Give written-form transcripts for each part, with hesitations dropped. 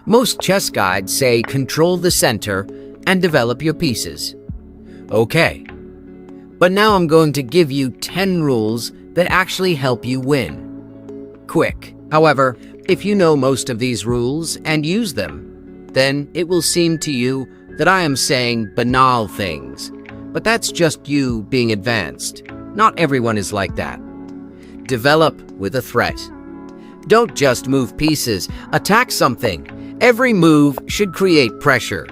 Most chess guides say control the center and develop your pieces. Okay, but now I'm going to give you 10 rules that actually help you win. Quick. However, if you know most of these rules and use them, then it will seem to you that I am saying banal things. But that's just you being advanced. Not everyone is like that. Develop with a threat. Don't just move pieces, attack something. Every move should create pressure.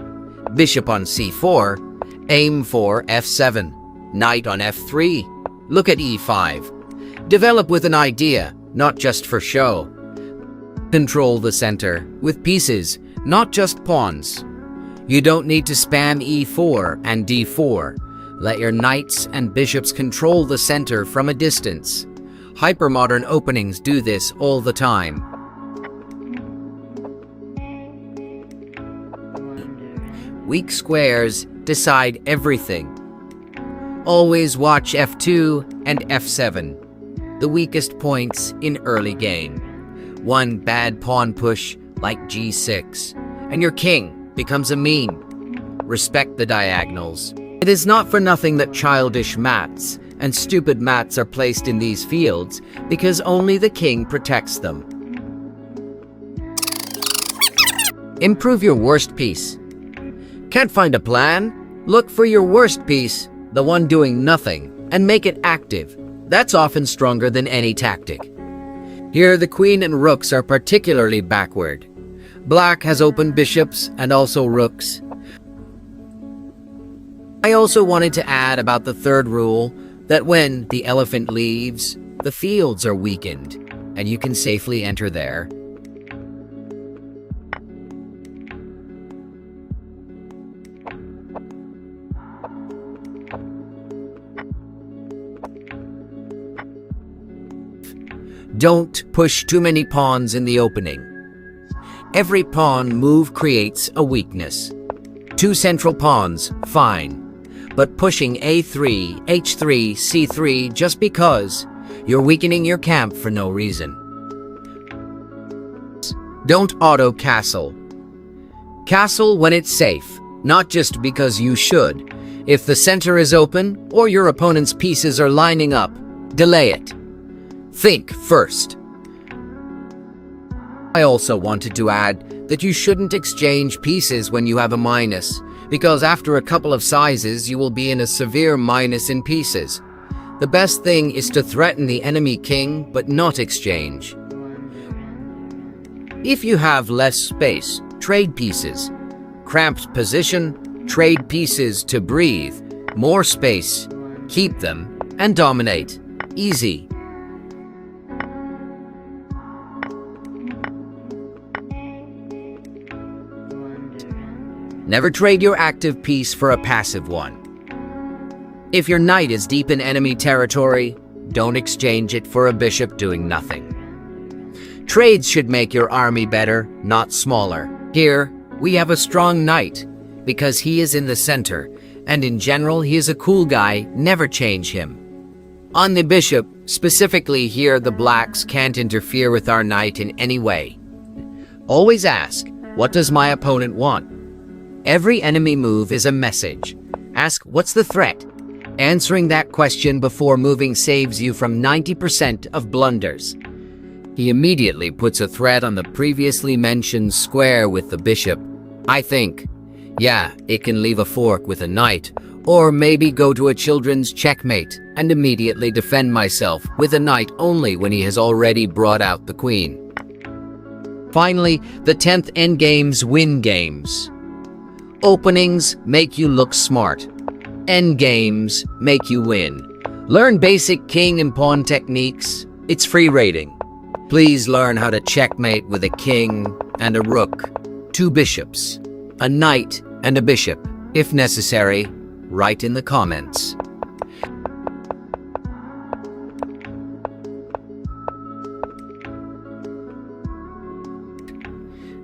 Bishop on c4, aim for f7. Knight on f3, look at e5. Develop with an idea, not just for show. Control the center with pieces, not just pawns. You don't need to spam e4 and d4. Let your knights and bishops control the center from a distance. Hypermodern openings do this all the time. Weak squares decide everything. Always watch f2 and f7, the weakest points in early game. One bad pawn push like g6, and your king becomes a meme. Respect the diagonals. It is not for nothing that childish mats and stupid mats are placed in these fields, because only the king protects them. Improve your worst piece. Can't find a plan? Look for your worst piece, the one doing nothing, and make it active. That's often stronger than any tactic. Here, the queen and rooks are particularly backward. Black has open bishops and also rooks. I also wanted to add about the third rule that when the elephant leaves, the fields are weakened, and you can safely enter there. Don't push too many pawns in the opening. Every pawn move creates a weakness. Two central pawns, fine. But pushing a3, h3, c3 just because, you're weakening your camp for no reason. Don't auto-castle. Castle when it's safe, not just because you should. If the center is open or your opponent's pieces are lining up, delay it. Think first. I also wanted to add that you shouldn't exchange pieces when you have a minus, because after a couple of sizes you will be in a severe minus in pieces. The best thing is to threaten the enemy king but not exchange. If you have less space, trade pieces. Cramped position, trade pieces to breathe. More space, keep them, and dominate. Easy. Never trade your active piece for a passive one. If your knight is deep in enemy territory, don't exchange it for a bishop doing nothing. Trades should make your army better, not smaller. Here, we have a strong knight, because he is in the center, and in general he is a cool guy, never change him. On the bishop, specifically here the blacks can't interfere with our knight in any way. Always ask, what does my opponent want? Every enemy move is a message. Ask, what's the threat? Answering that question before moving saves you from 90% of blunders. He immediately puts a threat on the previously mentioned square with the bishop. I think, yeah, it can leave a fork with a knight, or maybe go to a children's checkmate and immediately defend myself with a knight only when he has already brought out the queen. Finally, the 10th endgames win games. Openings make you look smart. Endgames make you win. Learn basic king and pawn techniques. It's free rating. Please learn how to checkmate with a king and a rook, 2 bishops, a knight and a bishop. If necessary, write in the comments.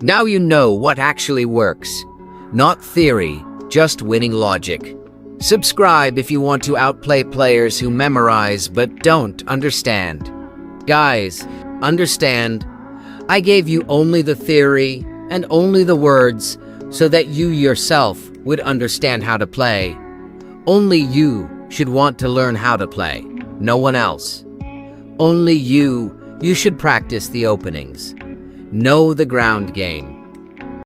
Now you know what actually works. Not theory, just winning logic. Subscribe if you want to outplay players who memorize but don't understand. Guys, understand, I gave you only the theory, and only the words, so that you yourself would understand how to play. Only you should want to learn how to play, no one else. Only you should practice the openings. Know the ground game.